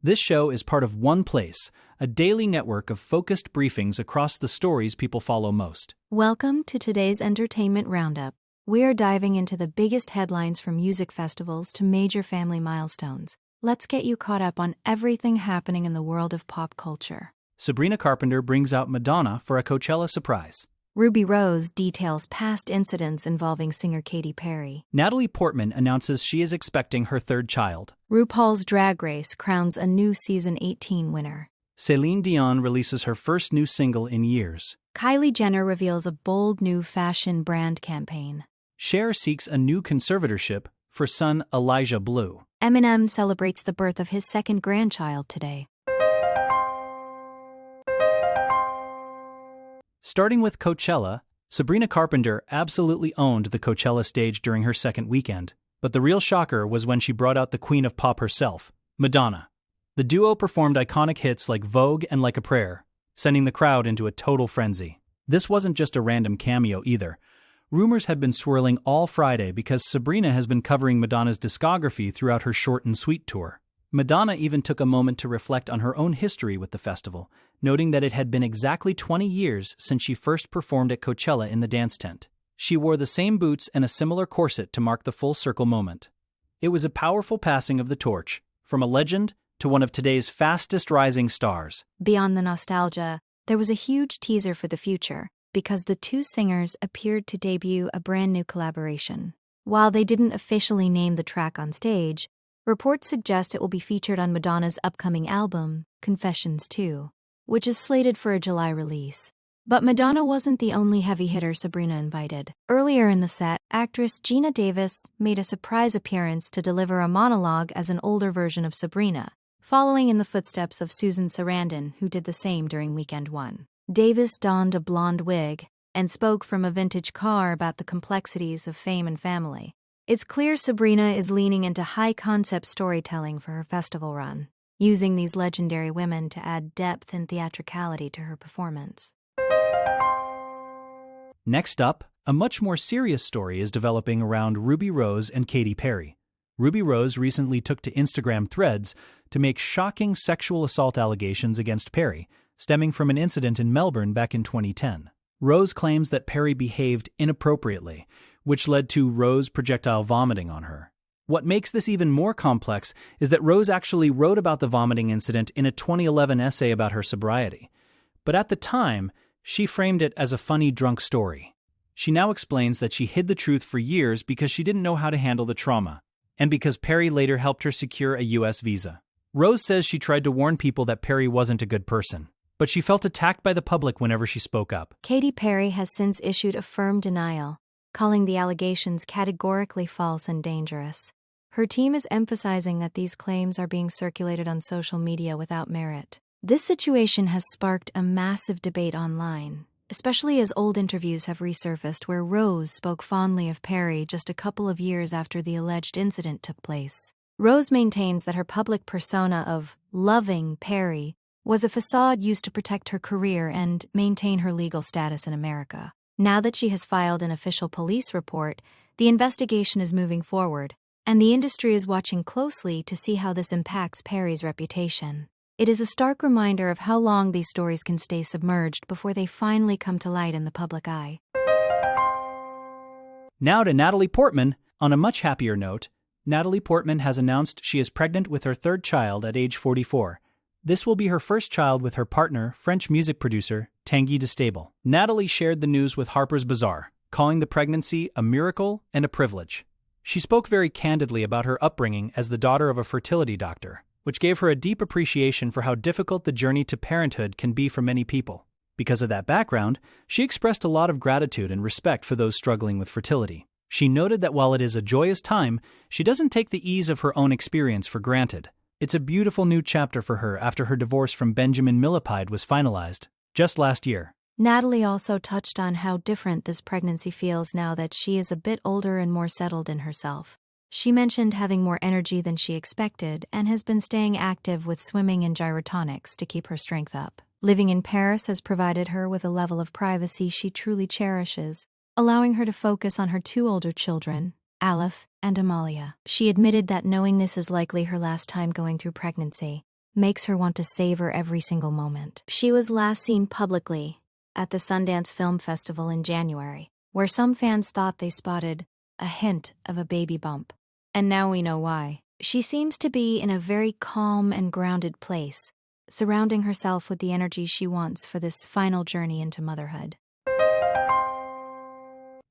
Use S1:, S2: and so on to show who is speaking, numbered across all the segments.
S1: This show is part of OnePlace, a daily network of focused briefings across the stories people follow most.
S2: Welcome to today's Entertainment Roundup. We are diving into the biggest headlines from music festivals to major family milestones. Let's get you caught up on everything happening in the world of pop culture.
S1: Sabrina Carpenter brings out Madonna for a Coachella surprise.
S2: Ruby Rose details past incidents involving singer Katy Perry.
S1: Natalie Portman announces she is expecting her third child.
S2: RuPaul's Drag Race crowns a new Season 18 winner.
S1: Celine Dion releases her first new single in years.
S2: Kylie Jenner reveals a bold new fashion brand campaign.
S1: Cher seeks a new conservatorship for son Elijah Blue.
S2: Eminem celebrates the birth of his second grandchild today.
S1: Starting with Coachella, Sabrina Carpenter absolutely owned the Coachella stage during her second weekend, but the real shocker was when she brought out the queen of pop herself, Madonna. The duo performed iconic hits like Vogue and Like a Prayer, sending the crowd into a total frenzy. This wasn't just a random cameo either. Rumors had been swirling all Friday because Sabrina has been covering Madonna's discography throughout her Short and Sweet tour. Madonna even took a moment to reflect on her own history with the festival, noting that it had been exactly 20 years since she first performed at Coachella in the dance tent. She wore the same boots and a similar corset to mark the full circle moment. It was a powerful passing of the torch, from a legend to one of today's fastest rising stars.
S2: Beyond the nostalgia, there was a huge teaser for the future, because the two singers appeared to debut a brand new collaboration. While they didn't officially name the track on stage, reports suggest it will be featured on Madonna's upcoming album, Confessions 2, which is slated for a July release. But Madonna wasn't the only heavy hitter Sabrina invited. Earlier in the set, actress Geena Davis made a surprise appearance to deliver a monologue as an older version of Sabrina, following in the footsteps of Susan Sarandon, who did the same during Weekend 1. Davis donned a blonde wig and spoke from a vintage car about the complexities of fame and family. It's clear Sabrina is leaning into high-concept storytelling for her festival run, using these legendary women to add depth and theatricality to her performance.
S1: Next up, a much more serious story is developing around Ruby Rose and Katy Perry. Ruby Rose recently took to Instagram Threads to make shocking sexual assault allegations against Perry, stemming from an incident in Melbourne back in 2010. Rose claims that Perry behaved inappropriately, which led to Rose projectile vomiting on her. What makes this even more complex is that Rose actually wrote about the vomiting incident in a 2011 essay about her sobriety. But at the time, she framed it as a funny drunk story. She now explains that she hid the truth for years because she didn't know how to handle the trauma, and because Perry later helped her secure a U.S. visa. Rose says she tried to warn people that Perry wasn't a good person, but she felt attacked by the public whenever she spoke up.
S2: Katy Perry has since issued a firm denial, calling the allegations categorically false and dangerous. Her team is emphasizing that these claims are being circulated on social media without merit. This situation has sparked a massive debate online, especially as old interviews have resurfaced where Rose spoke fondly of Perry just a couple of years after the alleged incident took place. Rose maintains that her public persona of loving Perry was a facade used to protect her career and maintain her legal status in America. Now that she has filed an official police report, the investigation is moving forward, and the industry is watching closely to see how this impacts Perry's reputation. It is a stark reminder of how long these stories can stay submerged before they finally come to light in the public eye.
S1: Now to Natalie Portman. On a much happier note, Natalie Portman has announced she is pregnant with her third child at age 44. This will be her first child with her partner, French music producer Tanguy Destable. Natalie shared the news with Harper's Bazaar, calling the pregnancy a miracle and a privilege. She spoke very candidly about her upbringing as the daughter of a fertility doctor, which gave her a deep appreciation for how difficult the journey to parenthood can be for many people. Because of that background, she expressed a lot of gratitude and respect for those struggling with fertility. She noted that while it is a joyous time, she doesn't take the ease of her own experience for granted. It's a beautiful new chapter for her after her divorce from Benjamin Millepied was finalized just last year.
S2: Natalie also touched on how different this pregnancy feels now that she is a bit older and more settled in herself. She mentioned having more energy than she expected and has been staying active with swimming and gyrotonics to keep her strength up. Living in Paris has provided her with a level of privacy she truly cherishes, allowing her to focus on her two older children, Aleph and Amalia. She admitted that knowing this is likely her last time going through pregnancy makes her want to savor every single moment. She was last seen publicly at the Sundance Film Festival in January, where some fans thought they spotted a hint of a baby bump. And now we know why. She seems to be in a very calm and grounded place, surrounding herself with the energy she wants for this final journey into motherhood.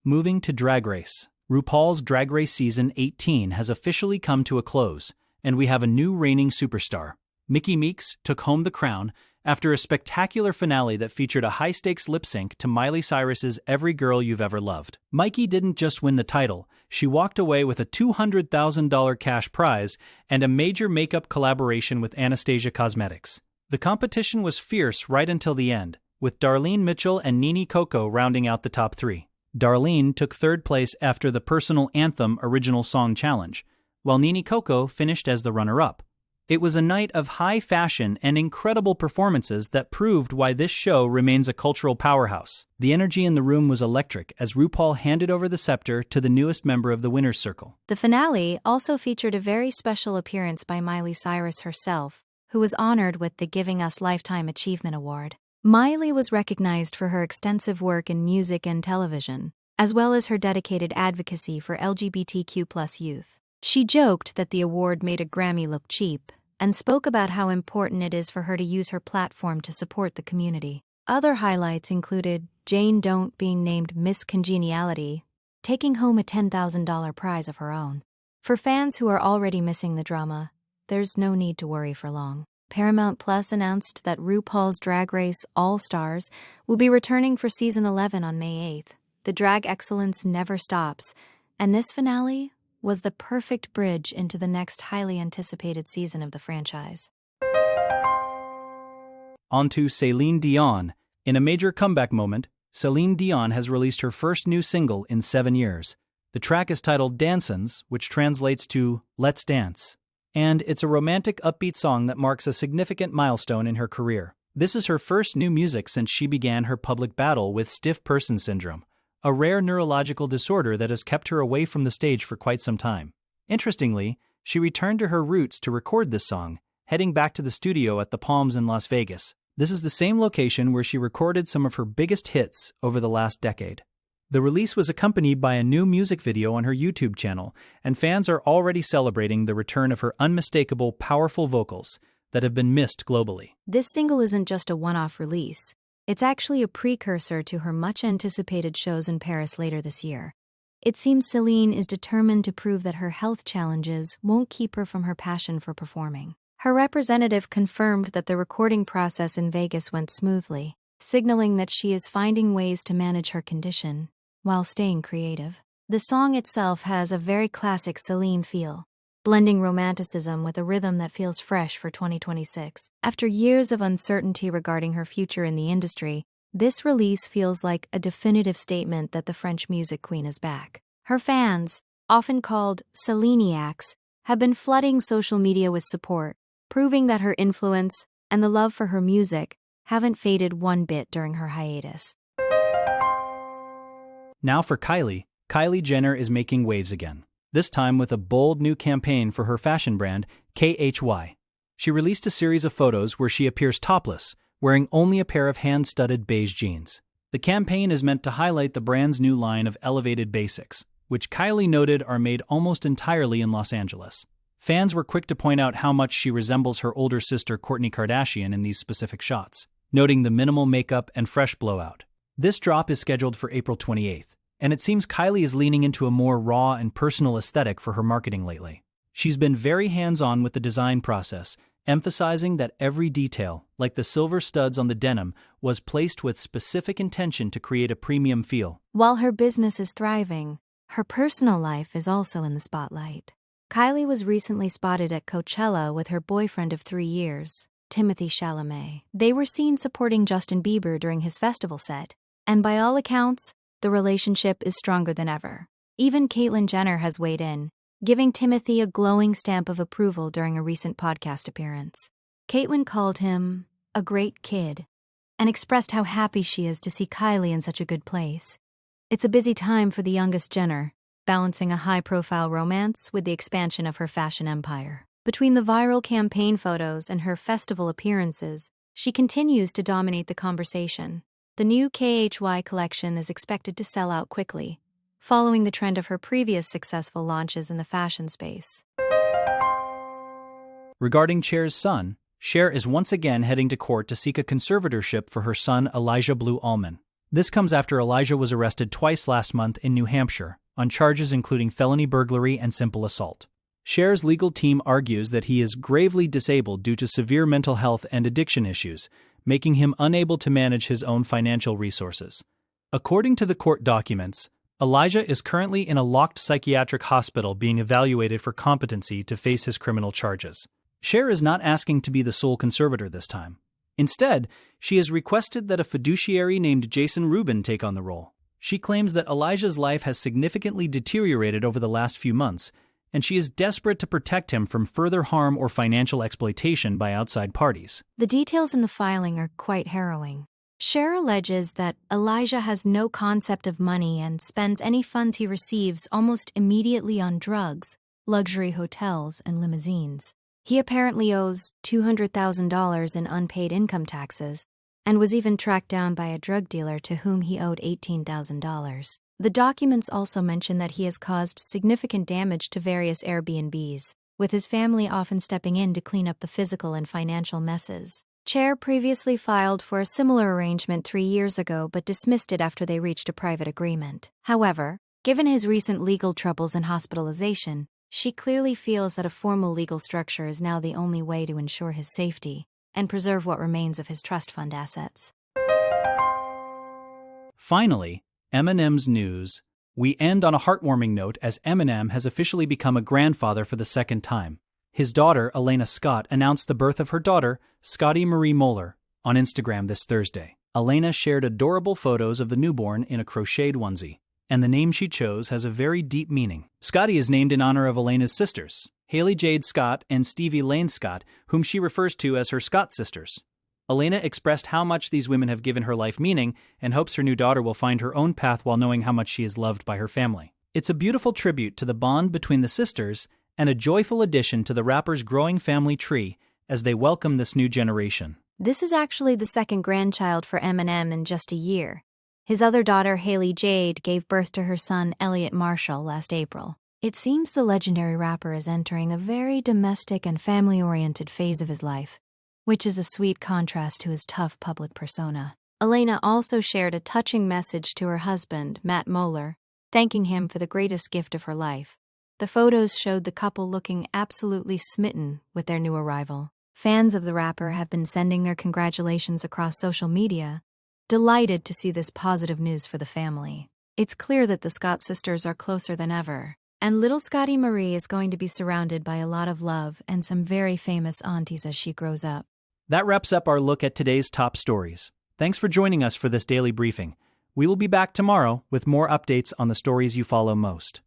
S1: Moving to Drag Race. RuPaul's Drag Race Season 18 has officially come to a close, and we have a new reigning superstar. Mickey Meeks took home the crown after a spectacular finale that featured a high-stakes lip-sync to Miley Cyrus's Every Girl You've Ever Loved. Mikey didn't just win the title, she walked away with a $200,000 cash prize and a major makeup collaboration with Anastasia Cosmetics. The competition was fierce right until the end, with Darlene Mitchell and Nene Coco rounding out the top three. Darlene took third place after the Personal Anthem Original Song Challenge, while Nene Coco finished as the runner-up. It was a night of high fashion and incredible performances that proved why this show remains a cultural powerhouse. The energy in the room was electric as RuPaul handed over the scepter to the newest member of the winner's circle.
S2: The finale also featured a very special appearance by Miley Cyrus herself, who was honored with the Giving Us Lifetime Achievement Award. Miley was recognized for her extensive work in music and television, as well as her dedicated advocacy for LGBTQ+ youth. She joked that the award made a Grammy look cheap, and spoke about how important it is for her to use her platform to support the community. Other highlights included Jane Don't being named Miss Congeniality, taking home a $10,000 prize of her own. For fans who are already missing the drama, there's no need to worry for long. Paramount Plus announced that RuPaul's Drag Race All-Stars will be returning for Season 11 on May 8th. The drag excellence never stops, and this finale was the perfect bridge into the next highly anticipated season of the franchise.
S1: On to Celine Dion. In a major comeback moment, Celine Dion has released her first new single in 7 years. The track is titled Dansins, which translates to Let's Dance, and it's a romantic, upbeat song that marks a significant milestone in her career. This is her first new music since she began her public battle with stiff person syndrome, a rare neurological disorder that has kept her away from the stage for quite some time. Interestingly, she returned to her roots to record this song, heading back to the studio at the Palms in Las Vegas. This is the same location where she recorded some of her biggest hits over the last decade. The release was accompanied by a new music video on her YouTube channel, and fans are already celebrating the return of her unmistakable, powerful vocals that have been missed globally.
S2: This single isn't just a one-off release. It's actually a precursor to her much-anticipated shows in Paris later this year. It seems Celine is determined to prove that her health challenges won't keep her from her passion for performing. Her representative confirmed that the recording process in Vegas went smoothly, signaling that she is finding ways to manage her condition while staying creative. The song itself has a very classic Celine feel, blending romanticism with a rhythm that feels fresh for 2026. After years of uncertainty regarding her future in the industry, this release feels like a definitive statement that the French music queen is back. Her fans, often called Celiniacs, have been flooding social media with support, proving that her influence and the love for her music haven't faded one bit during her hiatus.
S1: Now for Kylie. Kylie Jenner is making waves again, this time with a bold new campaign for her fashion brand, KHY. She released a series of photos where she appears topless, wearing only a pair of hand-studded beige jeans. The campaign is meant to highlight the brand's new line of elevated basics, which Kylie noted are made almost entirely in Los Angeles. Fans were quick to point out how much she resembles her older sister Kourtney Kardashian in these specific shots, noting the minimal makeup and fresh blowout. This drop is scheduled for April 28th, and it seems Kylie is leaning into a more raw and personal aesthetic for her marketing lately. She's been very hands-on with the design process, emphasizing that every detail, like the silver studs on the denim, was placed with specific intention to create a premium feel.
S2: While her business is thriving, her personal life is also in the spotlight. Kylie was recently spotted at Coachella with her boyfriend of 3 years, Timothée Chalamet. They were seen supporting Justin Bieber during his festival set, and by all accounts, the relationship is stronger than ever. Even Caitlyn Jenner has weighed in, giving Timothée a glowing stamp of approval during a recent podcast appearance. Caitlyn called him a great kid and expressed how happy she is to see Kylie in such a good place. It's a busy time for the youngest Jenner, balancing a high-profile romance with the expansion of her fashion empire. Between the viral campaign photos and her festival appearances, she continues to dominate the conversation. The new KHY collection is expected to sell out quickly, following the trend of her previous successful launches in the fashion space.
S1: Regarding Cher's son, Cher is once again heading to court to seek a conservatorship for her son Elijah Blue Allman. This comes after Elijah was arrested twice last month in New Hampshire, on charges including felony burglary and simple assault. Cher's legal team argues that he is gravely disabled due to severe mental health and addiction issues, making him unable to manage his own financial resources. According to the court documents, Elijah is currently in a locked psychiatric hospital being evaluated for competency to face his criminal charges. Cher is not asking to be the sole conservator this time. Instead, she has requested that a fiduciary named Jason Rubin take on the role. She claims that Elijah's life has significantly deteriorated over the last few months, and she is desperate to protect him from further harm or financial exploitation by outside parties.
S2: The details in the filing are quite harrowing. Cher alleges that Elijah has no concept of money and spends any funds he receives almost immediately on drugs, luxury hotels, and limousines. He apparently owes $200,000 in unpaid income taxes and was even tracked down by a drug dealer to whom he owed $18,000. The documents also mention that he has caused significant damage to various Airbnbs, with his family often stepping in to clean up the physical and financial messes. Cher previously filed for a similar arrangement 3 years ago but dismissed it after they reached a private agreement. However, given his recent legal troubles and hospitalization, she clearly feels that a formal legal structure is now the only way to ensure his safety and preserve what remains of his trust fund assets.
S1: Finally, Eminem's news. We end on a heartwarming note as Eminem has officially become a grandfather for the second time. His daughter, Elena Scott, announced the birth of her daughter, Scotty Marie Moeller, on Instagram this Thursday. Elena shared adorable photos of the newborn in a crocheted onesie, and the name she chose has a very deep meaning. Scotty is named in honor of Elena's sisters, Haley Jade Scott and Stevie Lane Scott, whom she refers to as her Scott sisters. Elena expressed how much these women have given her life meaning and hopes her new daughter will find her own path while knowing how much she is loved by her family. It's a beautiful tribute to the bond between the sisters and a joyful addition to the rapper's growing family tree as they welcome this new generation.
S2: This is actually the second grandchild for Eminem in just a year. His other daughter, Haley Jade, gave birth to her son, Elliot Marshall, last April. It seems the legendary rapper is entering a very domestic and family-oriented phase of his life, which is a sweet contrast to his tough public persona. Elena also shared a touching message to her husband, Matt Moeller, thanking him for the greatest gift of her life. The photos showed the couple looking absolutely smitten with their new arrival. Fans of the rapper have been sending their congratulations across social media, delighted to see this positive news for the family. It's clear that the Scott sisters are closer than ever, and little Scotty Marie is going to be surrounded by a lot of love and some very famous aunties as she grows up.
S1: That wraps up our look at today's top stories. Thanks for joining us for this daily briefing. We will be back tomorrow with more updates on the stories you follow most.